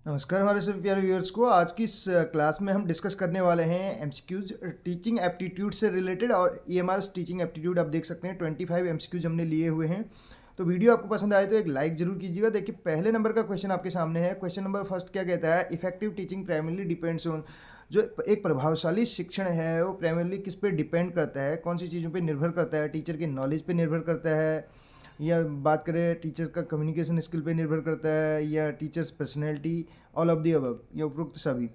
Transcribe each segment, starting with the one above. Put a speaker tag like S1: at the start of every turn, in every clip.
S1: नमस्कार हमारे सभी प्यारे व्यूअर्स को। आज की इस क्लास में हम डिस्कस करने वाले हैं एमसीक्यूज टीचिंग एप्टीट्यूड से रिलेटेड। और ईएमआरएस टीचिंग एप्टीट्यूड आप देख सकते हैं 25 एमसीक्यूज हमने लिए हुए हैं। तो वीडियो आपको पसंद आए तो एक लाइक जरूर कीजिएगा। देखिए पहले नंबर का क्वेश्चन आपके सामने है। क्वेश्चन नंबर फर्स्ट क्या कहता है, effective teaching primarily depends on. जो एक प्रभावशाली शिक्षण है वो प्राइमरली किस पे डिपेंड करता है, कौन सी चीज़ों पे निर्भर करता है? टीचर के नॉलेज पे निर्भर करता है, या बात करें टीचर्स का कम्युनिकेशन स्किल पे निर्भर करता है, या teachers personality, all of the above, या उपरोक्त सभी।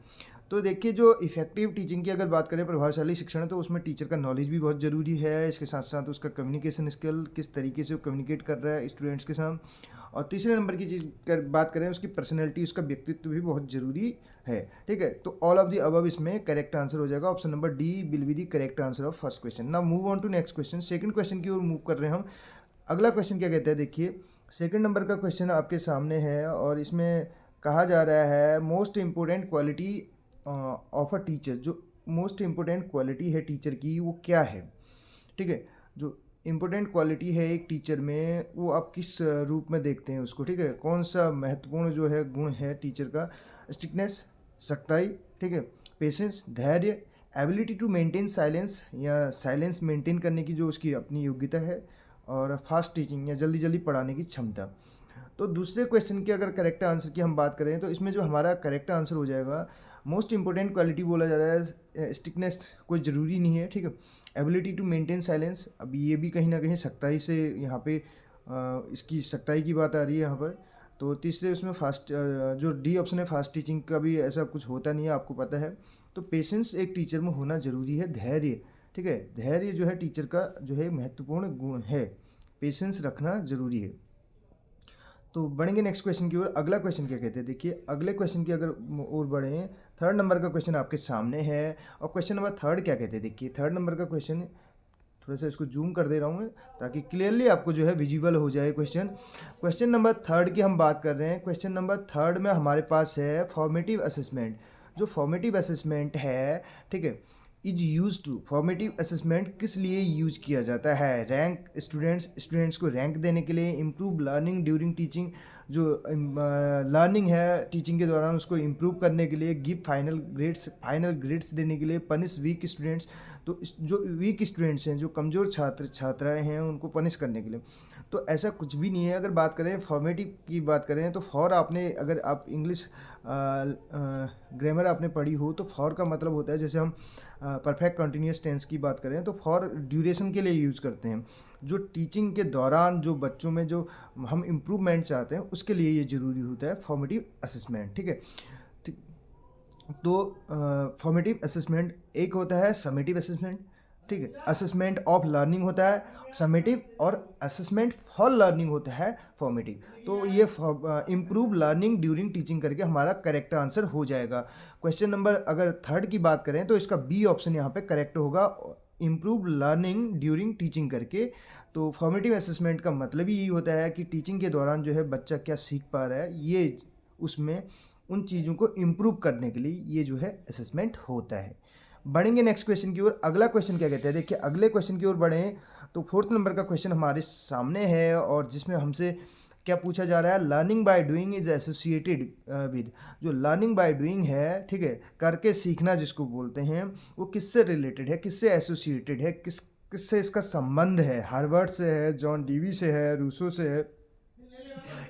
S1: तो देखिए जो इफेक्टिव टीचिंग की अगर बात करें, प्रभावशाली शिक्षण, तो उसमें टीचर का नॉलेज भी बहुत ज़रूरी है। इसके साथ साथ उसका कम्युनिकेशन स्किल, किस तरीके से वो कम्युनिकेट कर रहा है स्टूडेंट्स के साथ। और तीसरे नंबर की चीज़ कर बात करें, उसकी पर्सनैलिटी, उसका व्यक्तित्व भी बहुत ज़रूरी है। ठीक है, तो ऑल ऑफ दी अबव इसमें करेक्ट आंसर हो जाएगा। Option number D will be the correct answer of first question. Now move on to next question. Second question की ओर मूव कर रहे हैं हम। अगला क्वेश्चन क्या कहता है, देखिए सेकंड नंबर का क्वेश्चन आपके सामने है और इसमें कहा जा रहा है most important quality of a teacher. जो मोस्ट इम्पोर्टेंट क्वालिटी है टीचर की वो क्या है? ठीक है, जो इम्पोर्टेंट क्वालिटी है एक टीचर में वो आप किस रूप में देखते हैं उसको? ठीक है, कौन सा महत्वपूर्ण जो है गुण है टीचर का? स्ट्रिक्टनेस, सख्ताई, ठीक है, पेशेंस, धैर्य, एबिलिटी टू मेंटेन साइलेंस, या साइलेंस मेंटेन करने की जो उसकी अपनी योग्यता है, और फास्ट टीचिंग, या जल्दी जल्दी पढ़ाने की क्षमता। तो दूसरे क्वेश्चन के अगर करेक्ट आंसर की हम बात करें तो इसमें जो हमारा करेक्ट आंसर हो जाएगा, मोस्ट इंपॉर्टेंट क्वालिटी बोला जा रहा है स्टिकनेस, कोई ज़रूरी नहीं है। ठीक है, एबिलिटी टू मेंटेन साइलेंस, अब ये भी कहीं ना कहीं सख्ताई से यहाँ पे इसकी सख्ताई की बात आ रही है यहाँ पर। तो तीसरे उसमें फास्ट, जो डी ऑप्शन है फास्ट टीचिंग का भी ऐसा कुछ होता नहीं है, आपको पता है। तो पेशेंस एक टीचर में होना ज़रूरी है। धैर्य, ठीक है, धैर्य जो है टीचर का जो है महत्वपूर्ण गुण है। पेशेंस रखना ज़रूरी है। तो बढ़ेंगे नेक्स्ट क्वेश्चन की ओर। अगला क्वेश्चन क्या कहते हैं, देखिए अगले क्वेश्चन की अगर और बढ़ें, थर्ड नंबर का क्वेश्चन आपके सामने है। और क्वेश्चन नंबर थर्ड क्या कहते हैं, देखिए थर्ड नंबर का क्वेश्चन, थोड़ा सा इसको जूम कर दे रहा हूँ मैं ताकि क्लियरली आपको जो है विजिबल हो जाए क्वेश्चन। क्वेश्चन नंबर थर्ड की हम बात कर रहे हैं। क्वेश्चन नंबर थर्ड में हमारे पास है फॉर्मेटिव असेसमेंट। जो फॉर्मेटिव असेसमेंट है, ठीक है, is use to, formative assessment किस लिए यूज किया जाता है? रैंक स्टूडेंट्स को रैंक देने के लिए, इम्प्रूव लर्निंग ड्यूरिंग टीचिंग, जो लर्निंग है टीचिंग के दौरान उसको इम्प्रूव करने के लिए, गिव फाइनल ग्रेड्स देने के लिए, पनिश वीक स्टूडेंट्स, तो जो वीक स्टूडेंट्स हैं, जो कमज़ोर छात्राएं हैं, उनको पनिश करने के लिए। तो ऐसा कुछ भी नहीं है। अगर बात करें फॉर्मेटिव की बात करें तो फॉर, आपने अगर आप इंग्लिश ग्रामर आपने पढ़ी हो तो फॉर का मतलब होता है, जैसे हम परफेक्ट कंटिन्यूस टेंस की बात करें तो फॉर ड्यूरेशन के लिए यूज़ करते हैं। जो टीचिंग के दौरान जो बच्चों में जो हम इम्प्रूवमेंट चाहते हैं उसके लिए ये ज़रूरी होता है फॉर्मेटिव असेसमेंट। ठीक है, ठीक। तो फॉर्मेटिव असेसमेंट एक होता है समेटिव असेसमेंट, ठीक है, असेसमेंट ऑफ लर्निंग होता है समेटिव, और असेसमेंट फॉर लर्निंग होता है फॉर्मेटिव। तो ये इम्प्रूव लर्निंग ड्यूरिंग टीचिंग करके हमारा करेक्ट आंसर हो जाएगा। क्वेश्चन नंबर अगर थर्ड की बात करें तो इसका बी ऑप्शन यहाँ पे करेक्ट होगा, इम्प्रूव लर्निंग ड्यूरिंग टीचिंग करके। तो फॉर्मेटिव असेसमेंट का मतलब ही यही होता है कि टीचिंग के दौरान जो है बच्चा क्या सीख पा रहा है, ये उसमें उन चीज़ों को इम्प्रूव करने के लिए ये जो है असेसमेंट होता है। बढ़ेंगे नेक्स्ट क्वेश्चन की ओर। अगला क्वेश्चन क्या कहते हैं, देखिए अगले क्वेश्चन की ओर बढ़ें तो फोर्थ नंबर का क्वेश्चन हमारे सामने है और जिसमें हमसे क्या पूछा जा रहा है, learning by doing is associated with. जो लर्निंग बाय डूइंग है, ठीक है, करके सीखना जिसको बोलते हैं, वो किससे रिलेटेड है, किससे एसोसिएटेड है, किससे इसका संबंध है? हार्वर्ड से है, जॉन डीवी से है, रूसो से है,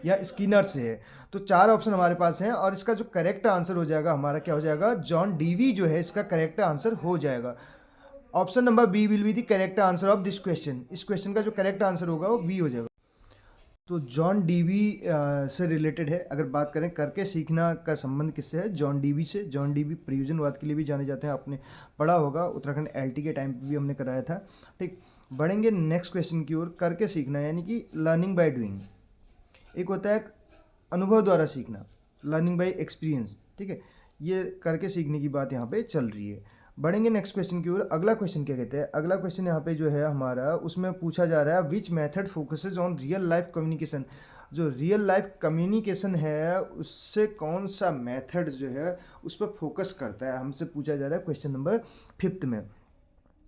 S1: या स्किनर से है? तो चार ऑप्शन हमारे पास हैं और इसका जो करेक्ट आंसर हो जाएगा हमारा क्या हो जाएगा, जॉन डीवी जो है इसका करेक्ट आंसर हो जाएगा। Option number B will be the correct answer of this question. इस क्वेश्चन का जो करेक्ट आंसर होगा वो बी हो जाएगा। तो जॉन डीवी से रिलेटेड है। अगर बात करें करके सीखना का संबंध किससे है, जॉन डीवी से। जॉन डीवी प्रयोजनवाद के लिए भी जाने जाते हैं, आपने पढ़ा होगा, उत्तराखंड एलटी के टाइम पे भी हमने कराया था। ठीक, बढ़ेंगे नेक्स्ट क्वेश्चन की ओर। करके सीखना यानी कि लर्निंग बाय डूइंग, एक होता है अनुभव द्वारा सीखना, लर्निंग बाय एक्सपीरियंस, ठीक है, ये करके सीखने की बात यहाँ पे चल रही है। बढ़ेंगे नेक्स्ट क्वेश्चन की ओर। अगला क्वेश्चन क्या कहते हैं, अगला क्वेश्चन यहाँ पे जो है हमारा, उसमें पूछा जा रहा है which method focuses on real life communication. जो रियल लाइफ कम्युनिकेशन है उससे कौन सा मेथड जो है उस पर फोकस करता है, हमसे पूछा जा रहा है क्वेश्चन नंबर फिफ्थ में।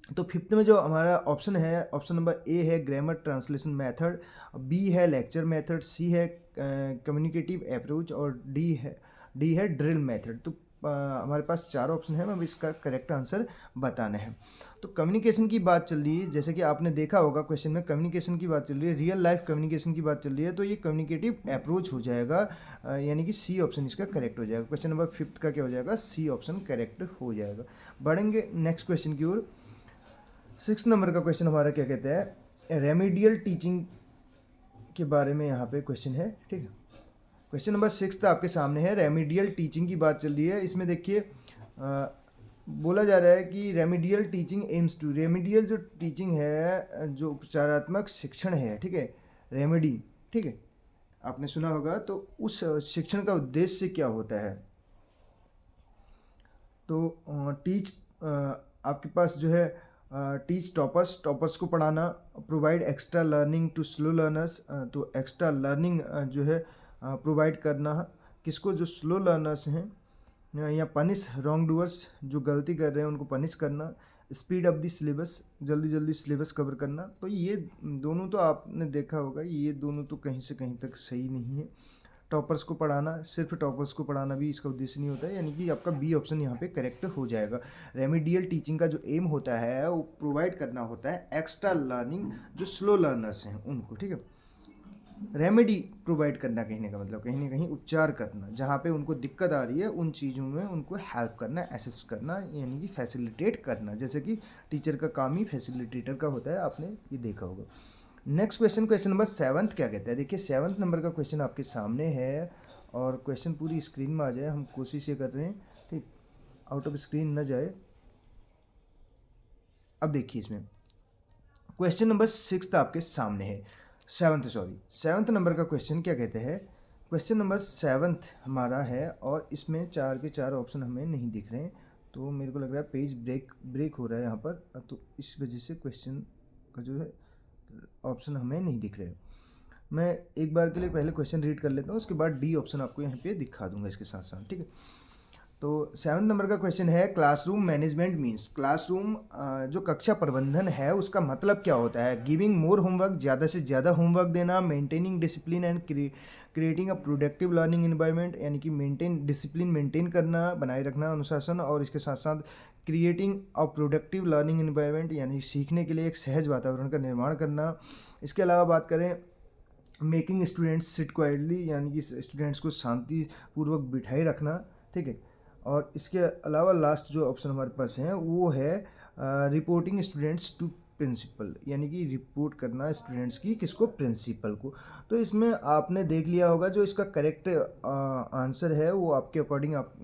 S1: तो फिफ्थ में जो हमारा ऑप्शन है, ऑप्शन नंबर ए है ग्रामर ट्रांसलेशन मेथड, बी है लेक्चर मेथड, सी है कम्युनिकेटिव अप्रोच, और डी डी है ड्रिल मेथड। तो हमारे पास 4 ऑप्शन है, हमें इसका करेक्ट आंसर बताना है। तो कम्युनिकेशन की बात चल रही है, जैसे कि आपने देखा होगा क्वेश्चन में कम्युनिकेशन की बात चल रही है, रियल लाइफ कम्युनिकेशन की बात चल रही है, तो ये कम्युनिकेटिव अप्रोच हो जाएगा, यानी कि सी ऑप्शन इसका करेक्ट हो जाएगा। क्वेश्चन नंबर 5 का क्या हो जाएगा, सी ऑप्शन करेक्ट हो जाएगा। बढ़ेंगे नेक्स्ट क्वेश्चन की ओर। 6 नंबर का क्वेश्चन हमारा क्या कहता है, रेमेडियल टीचिंग के बारे में यहाँ पे क्वेश्चन है, ठीक है। क्वेश्चन नंबर 6 आपके सामने है, रेमेडियल टीचिंग की बात चल रही है। इसमें देखिए बोला जा रहा है कि remedial teaching aims to, remedial जो टीचिंग है, जो उपचारात्मक शिक्षण है, ठीक है, रेमेडी, ठीक है, आपने सुना होगा। तो उस शिक्षण का उद्देश्य क्या होता है। तो टीच आपके पास जो है टीच टॉपर्स को पढ़ाना, provide extra learning to slow learners, तो एक्स्ट्रा लर्निंग जो है प्रोवाइड करना किसको, जो स्लो लर्नर्स हैं, या पनिश रॉन्ग डूअर्स, जो गलती कर रहे हैं उनको पनिश करना, स्पीड अप द सिलेबस, जल्दी जल्दी सिलेबस कवर करना। तो ये दोनों तो आपने देखा होगा, ये दोनों तो कहीं से कहीं तक सही नहीं है। टॉपर्स को पढ़ाना, सिर्फ टॉपर्स को पढ़ाना भी इसका उद्देश्य नहीं होता है, यानी कि आपका बी ऑप्शन यहाँ पे करेक्ट हो जाएगा। रेमेडियल टीचिंग का जो एम होता है वो प्रोवाइड करना होता है एक्स्ट्रा लर्निंग, जो स्लो लर्नर्स हैं उनको, ठीक है। रेमेडी प्रोवाइड करना कहने का मतलब कहीं ना कहीं उपचार करना, जहाँ पे उनको दिक्कत आ रही है उन चीज़ों में उनको हेल्प करना, असिस्ट करना, यानी कि फैसिलिटेट करना, जैसे कि टीचर का काम ही फैसिलिटेटर का होता है, आपने ये देखा होगा। नेक्स्ट क्वेश्चन, क्वेश्चन नंबर 7 क्या कहता है। देखिए 7 नंबर का क्वेश्चन आपके सामने है, और क्वेश्चन पूरी स्क्रीन में आ जाए, हम कोशिश ये कर रहे हैं, ठीक, आउट ऑफ स्क्रीन न जाए। अब देखिए इसमें क्वेश्चन नंबर 6 आपके सामने है, 7th नंबर का क्वेश्चन क्या कहते हैं। क्वेश्चन नंबर 7 हमारा है, और इसमें 4 के 4 ऑप्शन हमें नहीं दिख रहे हैं, तो मेरे को लग रहा है पेज ब्रेक हो रहा है यहाँ पर, तो इस वजह से क्वेश्चन का जो है ऑप्शन हमें नहीं दिख रहे। मैं एक बार के लिए पहले क्वेश्चन रीड कर लेता हूँ, उसके बाद डी ऑप्शन आपको यहाँ पे दिखा दूंगा इसके साथ साथ, ठीक है। तो 7 नंबर का क्वेश्चन है, क्लासरूम मैनेजमेंट मीन्स, क्लासरूम जो कक्षा प्रबंधन है उसका मतलब क्या होता है। गिविंग मोर होमवर्क, ज़्यादा से ज़्यादा होमवर्क देना, maintaining discipline and creating a productive learning environment, यानी कि डिसिप्लिन मेंटेन करना, बनाए रखना अनुशासन, और इसके साथ साथ creating a productive learning environment, यानी सीखने के लिए एक सहज वातावरण का निर्माण करना। इसके अलावा बात करें मेकिंग स्टूडेंट्स सिट क्वाइटली, यानी कि स्टूडेंट्स को शांतिपूर्वक बिठाए रखना, ठीक है। और इसके अलावा लास्ट जो ऑप्शन हमारे पास है वो है रिपोर्टिंग स्टूडेंट्स टू प्रिंसिपल, यानी कि रिपोर्ट करना स्टूडेंट्स की किसको, प्रिंसिपल को। तो इसमें आपने देख लिया होगा जो इसका करेक्ट आंसर है वो आपके अकॉर्डिंग आप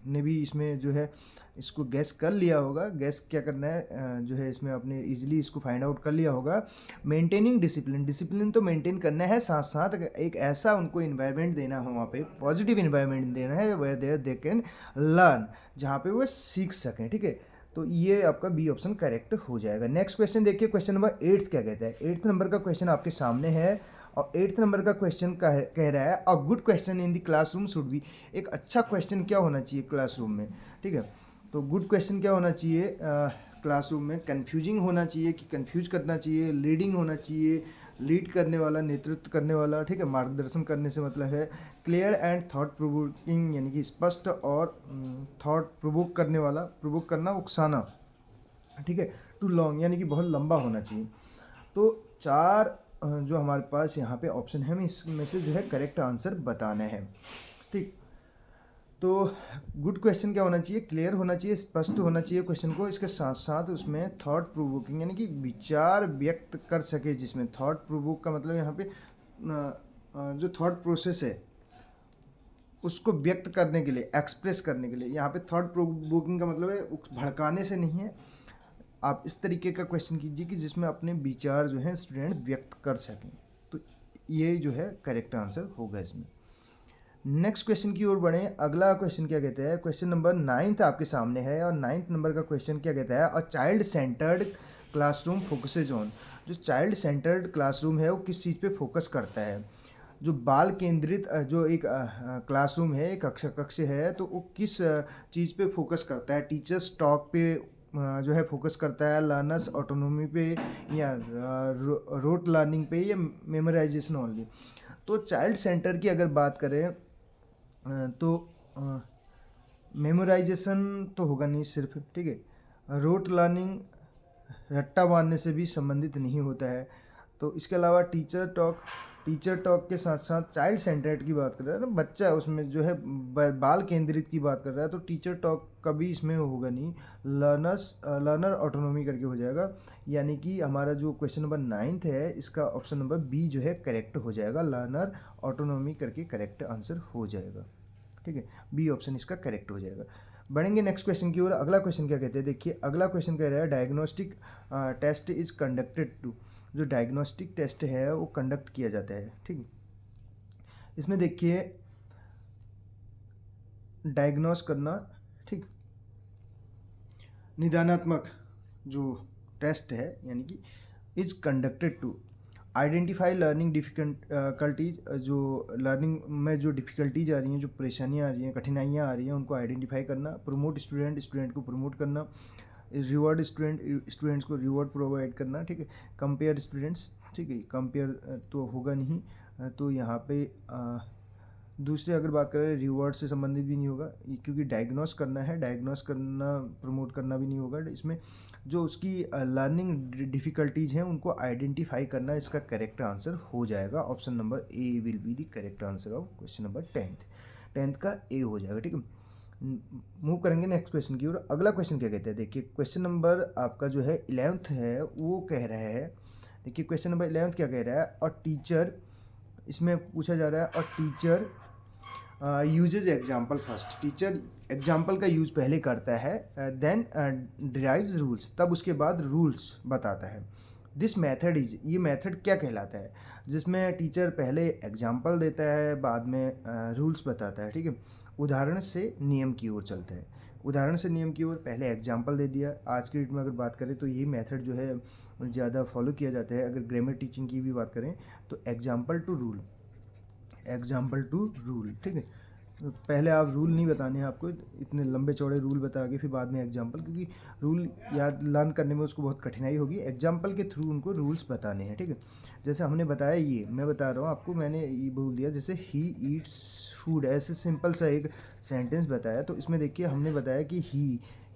S1: ने भी इसमें जो है इसको गैस कर लिया होगा। गैस क्या करना है जो है इसमें आपने इजीली इसको फाइंड आउट कर लिया होगा। मेंटेनिंग डिसिप्लिन, डिसिप्लिन तो मेंटेन करना है, साथ साथ एक ऐसा उनको इन्वायरमेंट देना है, वहाँ पे पॉजिटिव इन्वायरमेंट देना है where there they can learn, जहाँ पे वो सीख सकें, ठीक है। तो ये आपका बी ऑप्शन करेक्ट हो जाएगा। नेक्स्ट क्वेश्चन देखिए, क्वेश्चन नंबर 8 क्या कहता है। 8th नंबर का क्वेश्चन आपके सामने है, और 8th नंबर का क्वेश्चन कह रहा है a good question in the classroom should be, एक अच्छा क्वेश्चन क्या होना चाहिए क्लासरूम में, ठीक है। तो गुड क्वेश्चन क्या होना चाहिए क्लासरूम में, कन्फ्यूजिंग होना चाहिए कि कन्फ्यूज करना चाहिए, लीडिंग होना चाहिए, लीड करने वाला, नेतृत्व करने वाला, ठीक है, मार्गदर्शन करने से मतलब है, क्लियर एंड थॉट प्रोवोकिंग, यानी कि स्पष्ट और थॉट प्रोवोक करने वाला, प्रोवोक करना, उकसाना, ठीक है, टू लॉन्ग, यानी कि बहुत लंबा होना चाहिए। तो 4 जो हमारे पास यहाँ पे ऑप्शन है, हमें इसमें से जो है करेक्ट आंसर बताना है, ठीक। तो गुड क्वेश्चन क्या होना चाहिए, क्लियर होना चाहिए, स्पष्ट होना चाहिए क्वेश्चन को, इसके साथ साथ उसमें थॉट प्रोवोकिंग, यानी कि विचार व्यक्त कर सके, जिसमें थॉट प्रोवोक का मतलब यहाँ पे जो थॉट प्रोसेस है उसको व्यक्त करने के लिए, एक्सप्रेस करने के लिए, यहाँ पे थॉट प्रोवोकिंग का मतलब है भड़काने से नहीं है। आप इस तरीके का क्वेश्चन कीजिए कि जिसमें अपने विचार जो है स्टूडेंट व्यक्त कर सकें, तो ये जो है करेक्ट आंसर होगा इसमें। नेक्स्ट क्वेश्चन की ओर बढ़ें। अगला क्वेश्चन क्या कहता है, क्वेश्चन नंबर 9 आपके सामने है, और 9th नंबर का क्वेश्चन क्या कहता है, a child centred classroom focuses on, जो चाइल्ड सेंटर्ड क्लासरूम है वो किस चीज़ पे फोकस करता है। जो बाल केंद्रित जो एक क्लासरूम है, एक कक्ष है, तो वो किस चीज़ पे फोकस करता है, टीचर्स टॉक पे जो है फोकस करता है, लर्नर्स ऑटोनोमी पे, या रोट लर्निंग पे, या मेमोराइजेशन ओनली। तो चाइल्ड सेंटर की अगर बात करें तो मेमोराइजेशन तो होगा नहीं सिर्फ, ठीक है। रोट लर्निंग रट्टा मारने से भी संबंधित नहीं होता है। तो इसके अलावा टीचर टॉक के साथ साथ चाइल्ड सेंटर्ड की बात कर रहा है ना, बच्चा उसमें जो है बाल केंद्रित की बात कर रहा है, तो टीचर टॉक कभी इसमें होगा नहीं। लर्नर ऑटोनॉमी करके हो जाएगा, यानी कि हमारा जो क्वेश्चन नंबर 9 है इसका ऑप्शन नंबर बी जो है करेक्ट हो जाएगा। लर्नर ऑटोनॉमी करके करेक्ट आंसर हो जाएगा, ठीक है। बी ऑप्शन इसका करेक्ट हो जाएगा। बढ़ेंगे नेक्स्ट क्वेश्चन की ओर। अगला क्वेश्चन क्या कहते हैं, देखिए अगला क्वेश्चन कह रहा है diagnostic test is conducted to. जो डायग्नोस्टिक टेस्ट है वो कंडक्ट किया जाता है, ठीक। इसमें देखिए डायग्नोस करना, ठीक, निदानात्मक जो टेस्ट है, यानी कि is conducted to identify learning difficulties. जो लर्निंग में जो डिफ़िकल्टीज आ रही हैं, जो परेशानियाँ आ रही हैं, कठिनाइयाँ आ रही हैं, उनको आइडेंटिफाई करना। प्रमोट स्टूडेंट को प्रमोट करना। रिवॉर्ड स्टूडेंट्स को रिवॉर्ड प्रोवाइड करना, ठीक है। कंपेयर स्टूडेंट्स, ठीक है, कंपेयर तो होगा नहीं, तो यहाँ पे दूसरे अगर बात करें रिवॉर्ड से संबंधित भी नहीं होगा, क्योंकि डायग्नोस करना है, डायग्नोस करना प्रमोट करना भी नहीं होगा। इसमें जो उसकी लर्निंग डिफ़िकल्टीज हैं उनको आइडेंटिफाई करना इसका करेक्ट आंसर हो जाएगा। Option number A will be the correct answer of question number 10th का ए हो जाएगा, ठीक है। मूव करेंगे नेक्स्ट क्वेश्चन की ओर। अगला क्वेश्चन क्या कहते हैं, देखिए क्वेश्चन नंबर आपका जो है 11th है वो कह रहा है, देखिए क्वेश्चन नंबर 11th क्या कह रहा है, और टीचर, इसमें पूछा जा रहा है और teacher uses example first. Teacher example का यूज पहले करता है, देन डिराइव्स रूल्स, तब उसके बाद रूल्स बताता है। दिस मेथड इज, ये मेथड क्या कहलाता है, जिसमें टीचर पहले एग्जाम्पल देता है बाद में रूल्स बताता है, ठीक है। उदाहरण से नियम की ओर चलता है, उदाहरण से नियम की ओर, पहले एग्जाम्पल दे दिया। आज की डेट में अगर बात करें तो ये मेथड जो है ज़्यादा फॉलो किया जाता है। अगर ग्रामर टीचिंग की भी बात करें तो एग्जाम्पल टू रूल, ठीक है। पहले आप रूल नहीं बताने हैं आपको, इतने लंबे चौड़े रूल बता के फिर बाद में एग्जाम्पल, क्योंकि रूल याद लर्न करने में उसको बहुत कठिनाई होगी। एग्जाम्पल के थ्रू उनको रूल्स बताने हैं, ठीक है। जैसे हमने बताया, ये मैं बता रहा हूँ आपको, मैंने ये बोल दिया जैसे ही ईट्स फूड, ऐसे सिंपल सा एक सेंटेंस बताया। तो इसमें देखिए हमने बताया कि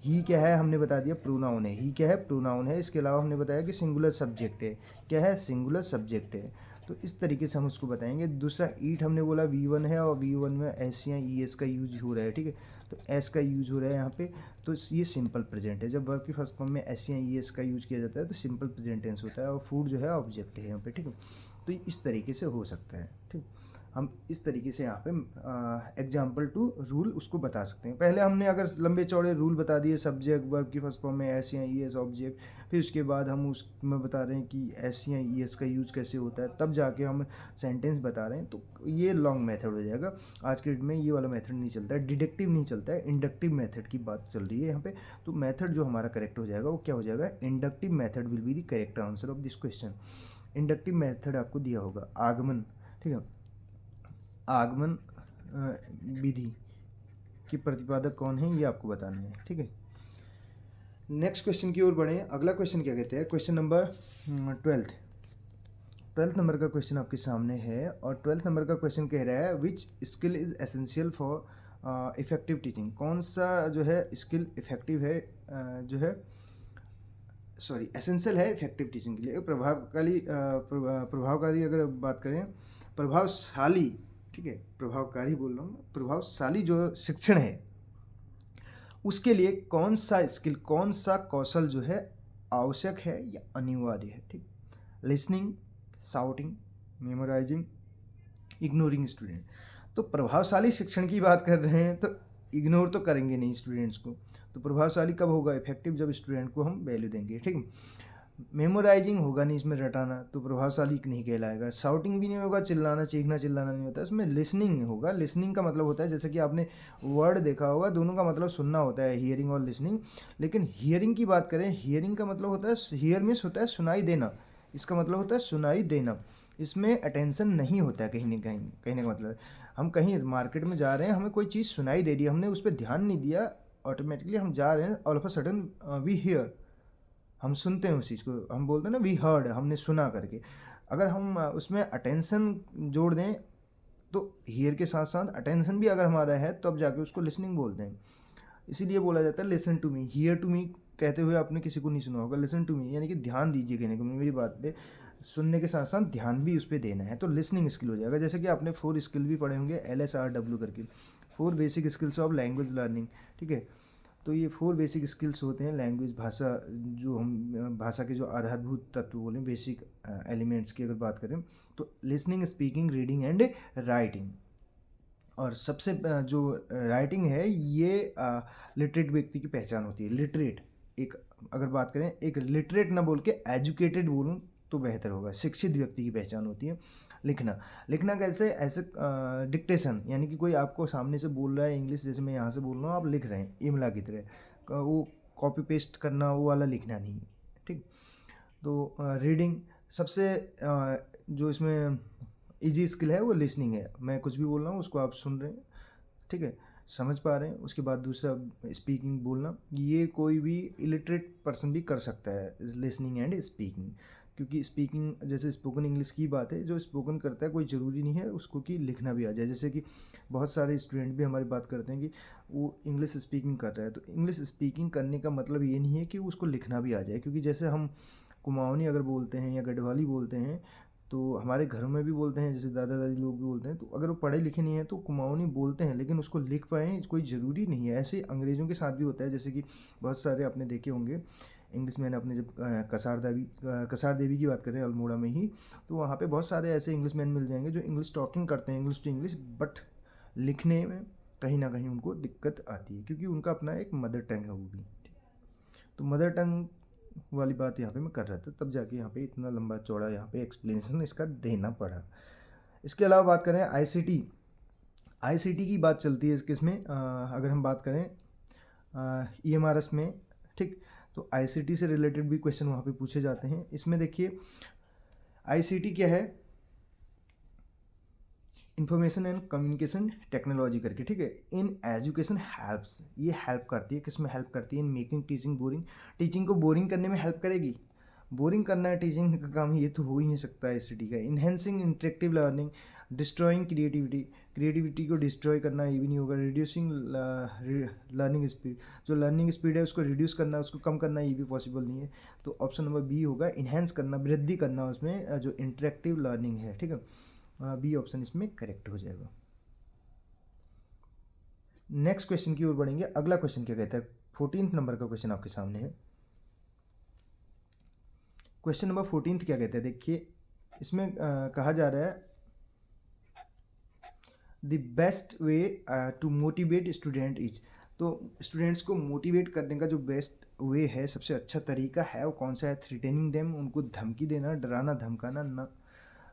S1: ही क्या है, हमने बता दिया प्रोनाउन है। ही क्या है, प्रोनाउन है। इसके अलावा हमने बताया कि सिंगुलर सब्जेक्ट है। क्या है, सिंगुलर सब्जेक्ट है। तो इस तरीके से हम उसको बताएंगे। दूसरा ईट हमने बोला V1 है, और V1 में एस या ES का यूज हो रहा है, ठीक है। तो एस का यूज हो रहा है यहाँ पे, तो ये सिंपल प्रेजेंट है। जब वर्ब की फर्स्ट फॉर्म में एस या ES का यूज किया जाता है तो सिंपल प्रेजेंट टेंस होता है, और फूड जो है ऑब्जेक्ट है यहाँ पे, ठीक है। तो इस तरीके से हो सकता है, ठीक। हम इस तरीके से यहाँ पे एग्जाम्पल टू रूल उसको बता सकते हैं। पहले हमने अगर लंबे चौड़े रूल बता दिए, सब्जेक्ट वर्ब की फर्स्ट फॉर्म में एस या ES ऑब्जेक्ट, फिर उसके बाद हम उसमें बता रहे हैं कि एस या ES का यूज कैसे होता है, तब जाके हम सेंटेंस बता रहे हैं, तो ये लॉन्ग मेथड हो जाएगा। आज के डेट में ये वाला मेथड नहीं चलता है, डिडक्टिव नहीं चलता है, इंडक्टिव मेथड की बात चल रही है यहाँ पे। तो मेथड जो हमारा करेक्ट हो जाएगा वो क्या हो जाएगा, inductive method will be the correct answer of this question. Inductive method आपको दिया होगा आगमन, ठीक है। आगमन विधि के प्रतिपादक कौन है, ये आपको बताना है, ठीक है। नेक्स्ट क्वेश्चन की ओर बढ़े। अगला क्वेश्चन क्या कहते हैं, क्वेश्चन नंबर 12th नंबर का क्वेश्चन आपके सामने है, और 12th नंबर का क्वेश्चन कह रहा है which skill is essential for effective teaching. कौन सा जो है स्किल इफेक्टिव है, जो है सॉरी एसेंशियल है इफेक्टिव टीचिंग के लिए। प्रभावकारी अगर बात करें, प्रभावशाली, ठीक है, प्रभावकारी बोल रहा हूँ, प्रभावशाली जो शिक्षण है उसके लिए कौन सा स्किल, कौन सा कौशल जो है आवश्यक है या अनिवार्य है, ठीक। Listening, shouting, memorising, ignoring student. तो प्रभावशाली शिक्षण की बात कर रहे हैं तो इग्नोर तो करेंगे नहीं स्टूडेंट्स को, तो प्रभावशाली कब होगा, इफेक्टिव जब स्टूडेंट को हम वैल्यू देंगे, ठीक है। मेमोराइजिंग होगा नहीं इसमें रटाना, तो प्रभावशाली नहीं कहलाएगा। शाउटिंग भी नहीं होगा, चिल्लाना चीखना चिल्लाना नहीं होता, इसमें लिसनिंग होगा। लिसनिंग का मतलब होता है, जैसे कि आपने वर्ड देखा होगा, दोनों का मतलब सुनना होता है, हियरिंग और लिसनिंग। लेकिन हियरिंग की बात करें, हियरिंग का मतलब होता है, हियर मीन्स होता है सुनाई देना, इसका मतलब होता है सुनाई देना। इसमें अटेंशन नहीं होता है कहीं ना कहीं, कहने का मतलब हम कहीं मार्केट में जा रहे हैं, हमें कोई चीज़ सुनाई दे रही है, हमने उस पर ध्यान नहीं दिया, ऑटोमेटिकली हम जा रहे हैं, all of a sudden we hear, हम सुनते हैं उस चीज़ को, हम बोलते हैं ना वी हर्ड, हमने सुना करके। अगर हम उसमें अटेंशन जोड़ दें, तो हियर के साथ साथ अटेंशन भी अगर हमारा है तो अब जाके उसको लिसनिंग बोलते हैं। इसीलिए बोला जाता है listen to me. Hear to me कहते हुए आपने किसी को नहीं सुना होगा, लिसन टू मी यानी कि ध्यान दीजिए कहने को, मेरी बात पे सुनने के साथ साथ ध्यान भी उस पर देना है, तो लिसनिंग स्किल हो जाएगा। जैसे कि आपने 4 स्किल भी पढ़े होंगे, LSRW करके, 4 basic skills of language learning, ठीक है। तो ये 4 बेसिक स्किल्स होते हैं लैंग्वेज, भाषा, जो हम भाषा के जो आधारभूत तत्व बोलें, बेसिक एलिमेंट्स की अगर बात करें, तो listening, speaking, reading and writing. और सबसे जो राइटिंग है ये लिटरेट व्यक्ति की पहचान होती है। लिटरेट, एक अगर बात करें, एक लिटरेट ना बोल के एजुकेटेड बोलूँ तो बेहतर होगा, शिक्षित व्यक्ति की पहचान होती है। लिखना, लिखना कैसे, ऐसे डिक्टेशन, यानी कि कोई आपको सामने से बोल रहा है इंग्लिश, जैसे मैं यहाँ से बोल रहा हूँ, आप लिख रहे हैं इमला की तरह, वो कॉपी पेस्ट करना, वो वाला लिखना नहीं, ठीक। तो रीडिंग, सबसे जो इसमें इजी स्किल है वो लिसनिंग है। मैं कुछ भी बोल रहा हूँ उसको आप सुन रहे हैं, ठीक है, समझ पा रहे हैं। उसके बाद दूसरा स्पीकिंग, बोलना, ये कोई भी इलिटरेट पर्सन भी कर सकता है, लिसनिंग एंड स्पीकिंग। क्योंकि स्पीकिंग जैसे स्पोकन इंग्लिश की बात है, जो स्पोकन करता है कोई ज़रूरी नहीं है उसको कि लिखना भी आ जाए। जैसे कि बहुत सारे स्टूडेंट भी हमारी बात करते हैं कि वो इंग्लिश स्पीकिंग कर रहा है, तो इंग्लिश स्पीकिंग करने का मतलब ये नहीं है कि उसको लिखना भी आ जाए। क्योंकि जैसे हम कुमाऊनी अगर बोलते हैं या गढ़वाली बोलते हैं, तो हमारे घरों में भी बोलते हैं, जैसे दादा दादी लोग भी बोलते हैं, तो अगर वो पढ़े लिखे नहीं है तो कुमाऊनी बोलते हैं, लेकिन उसको लिख पाएँ कोई ज़रूरी नहीं है। ऐसे अंग्रेज़ों के साथ भी होता है, जैसे कि बहुत सारे आपने देखे होंगे इंग्लिश मैन, अपने जब कसार देवी की बात करें अल्मोड़ा में ही, तो वहाँ पे बहुत सारे ऐसे इंग्लिश मैन मिल जाएंगे जो इंग्लिश टॉकिंग करते हैं, इंग्लिश टू इंग्लिश, बट लिखने में कहीं ना कहीं उनको दिक्कत आती है, क्योंकि उनका अपना एक मदर टंग है वो भी। तो मदर टंग वाली बात यहाँ पे मैं कर रहा था, तब जाके यहाँ पे इतना लंबा चौड़ा यहाँ पे एक्सप्लेनेशन इसका देना पड़ा। इसके अलावा बात करें आईसीटी की बात चलती है इसमें, अगर हम बात करें EMRS में, ठीक, तो आईसीटी से रिलेटेड भी क्वेश्चन वहाँ पे पूछे जाते हैं। इसमें देखिए आईसीटी क्या है, इंफॉर्मेशन एंड कम्युनिकेशन टेक्नोलॉजी करके, ठीक है। इन एजुकेशन हेल्प्स, ये हेल्प करती है, किसमें हेल्प करती है, in making teaching boring, teaching को बोरिंग करने में हेल्प करेगी। बोरिंग करना है टीचिंग का काम, ये तो हो ही नहीं सकता है आईसीटी का। Enhancing interactive learning, destroying creativity को डिस्ट्रॉय करना ये भी नहीं होगा। रिड्यूसिंग लर्निंग स्पीड, जो लर्निंग स्पीड है उसको रिड्यूस करना, उसको कम करना, ये भी पॉसिबल नहीं है। तो ऑप्शन नंबर बी होगा, इन्हेंस करना, वृद्धि करना उसमें जो इंटरेक्टिव लर्निंग है, ठीक है। बी ऑप्शन इसमें करेक्ट हो जाएगा। नेक्स्ट क्वेश्चन की ओर बढ़ेंगे। अगला क्वेश्चन क्या कहता है, 14 नंबर का क्वेश्चन आपके सामने है। क्वेश्चन नंबर 14 क्या कहता है, देखिए इसमें कहा जा रहा है the best way to motivate student is, तो स्टूडेंट्स को मोटिवेट करने का जो बेस्ट वे है, सबसे अच्छा तरीका है वो कौन सा है। थ्रेटनिंग देम, उनको धमकी देना, डराना धमकाना ना।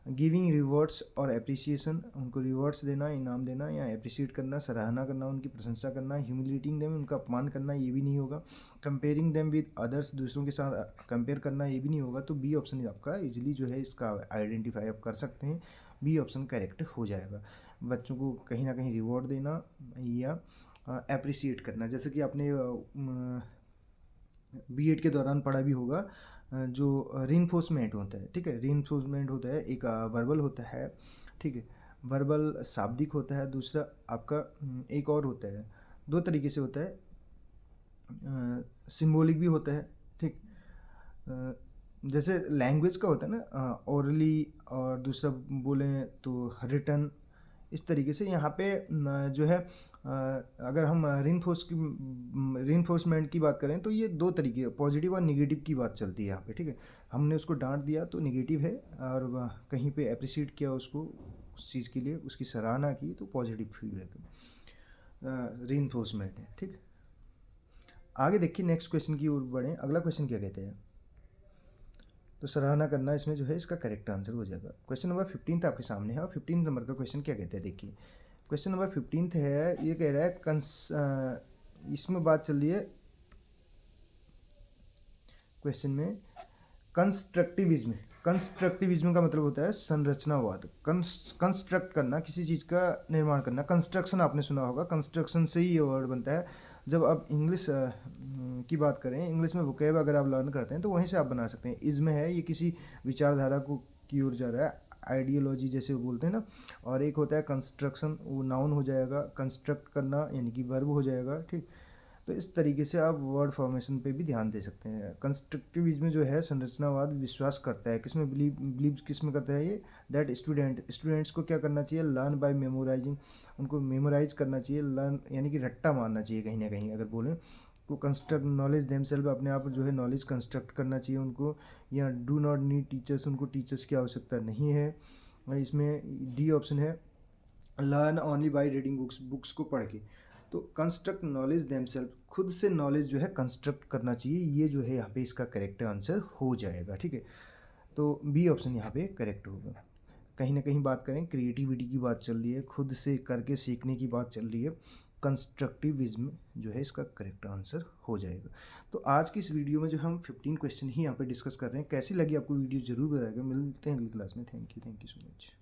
S1: गिविंग रिवॉर्ड्स और एप्रिसिएशन, उनको रिवॉर्ड्स देना, इनाम देना या एप्रिशिएट करना, सराहना करना, उनकी प्रशंसा करना। ह्यूमिलेटिंग देम, उनका अपमान करना, ये भी नहीं होगा। कंपेयरिंग देम विद अदर्स, दूसरों के साथ कंपेयर करना, ये भी नहीं होगा। तो बी ऑप्शन आपका इजीली जो है इसका आइडेंटिफाई आप कर सकते हैं, बी ऑप्शन करेक्ट हो जाएगा। बच्चों को कहीं ना कहीं रिवॉर्ड देना या एप्रिसिएट करना, जैसे कि आपने बीएड के दौरान पढ़ा भी होगा, जो रीइंफोर्समेंट होता है, ठीक है। रीइंफोर्समेंट होता है, एक वर्बल होता है, ठीक है, वर्बल शाब्दिक होता है, दूसरा आपका एक और होता है, दो तरीके से होता है, सिंबॉलिक भी होता है, ठीक। जैसे लैंग्वेज का होता है ना ओरली, और दूसरा बोलें तो रिटन, इस तरीके से यहाँ पे जो है अगर हम रीइंफोर्समेंट की बात करें तो ये दो तरीके, पॉजिटिव और निगेटिव की बात चलती है यहाँ पे, ठीक है। हमने उसको डांट दिया तो निगेटिव है, और कहीं पे अप्रिशिएट किया उसको, उस चीज़ के लिए उसकी सराहना की तो पॉजिटिव फीडबैक रीइंफोर्समेंट है, ठीक। आगे देखिए नेक्स्ट क्वेश्चन की ओर बढ़ें। अगला क्वेश्चन क्या कहते हैं, तो सराहना करना इसमें जो है इसका करेक्ट आंसर हो जाएगा। क्वेश्चन नंबर 15 आपके सामने है, और 15 नंबर का क्वेश्चन क्या कहते हैं, देखिए क्वेश्चन नंबर 15 है, ये कह रहा है इसमें बात चल रही है क्वेश्चन में कंस्ट्रक्टिविज्म। कंस्ट्रक्टिविज्म का मतलब होता है संरचनावाद। कंस्ट्रक्ट करना, किसी चीज़ का निर्माण करना। कंस्ट्रक्शन आपने सुना होगा, कंस्ट्रक्शन से ही ये वर्ड बनता है। जब आप इंग्लिश की बात करें, इंग्लिश में वोकैब अगर आप लर्न करते हैं तो वहीं से आप बना सकते हैं। इज़्म है, ये किसी विचारधारा को की ओर जा रहा है। आइडियोलॉजी जैसे बोलते हैं ना, और एक होता है कंस्ट्रक्शन, वो नाउन हो जाएगा, कंस्ट्रक्ट करना यानी कि वर्ब हो जाएगा, ठीक। तो इस तरीके से आप वर्ड फॉर्मेशन पे भी ध्यान दे सकते हैं। कंस्ट्रक्टिविज्म जो है संरचनावाद विश्वास करता है, किसमें बिलीव किस में करता है ये, दैट स्टूडेंट्स को क्या करना चाहिए, लर्न बाय मेमोराइजिंग, उनको मेमोराइज करना चाहिए, लर्न यानी कि रट्टा मारना चाहिए कहीं ना कहीं अगर बोलें को, कंस्ट्रक्ट नॉलेज देमसेल्फ, अपने आप जो है नॉलेज कंस्ट्रक्ट करना चाहिए उनको, या डू नॉट नीड टीचर्स, उनको टीचर्स की आवश्यकता नहीं है। इसमें डी ऑप्शन है, learn only by reading books को पढ़ के। तो कंस्ट्रक्ट नॉलेज देमसेल्फ, खुद से नॉलेज जो है कंस्ट्रक्ट करना चाहिए, ये जो है यहाँ पे इसका करेक्ट आंसर हो जाएगा, ठीक है। तो बी ऑप्शन यहाँ पे करेक्ट होगा। कहीं ना कहीं बात करें क्रिएटिविटी की बात चल रही है, खुद से करके सीखने की बात चल रही है, कंस्ट्रक्टिविज्म जो है इसका करेक्ट आंसर हो जाएगा। तो आज की इस वीडियो में जो हम 15 क्वेश्चन ही यहाँ पे डिस्कस कर रहे हैं, कैसी लगी आपको वीडियो जरूर बताएगा। मिलते हैं अगली क्लास में। Thank you so much.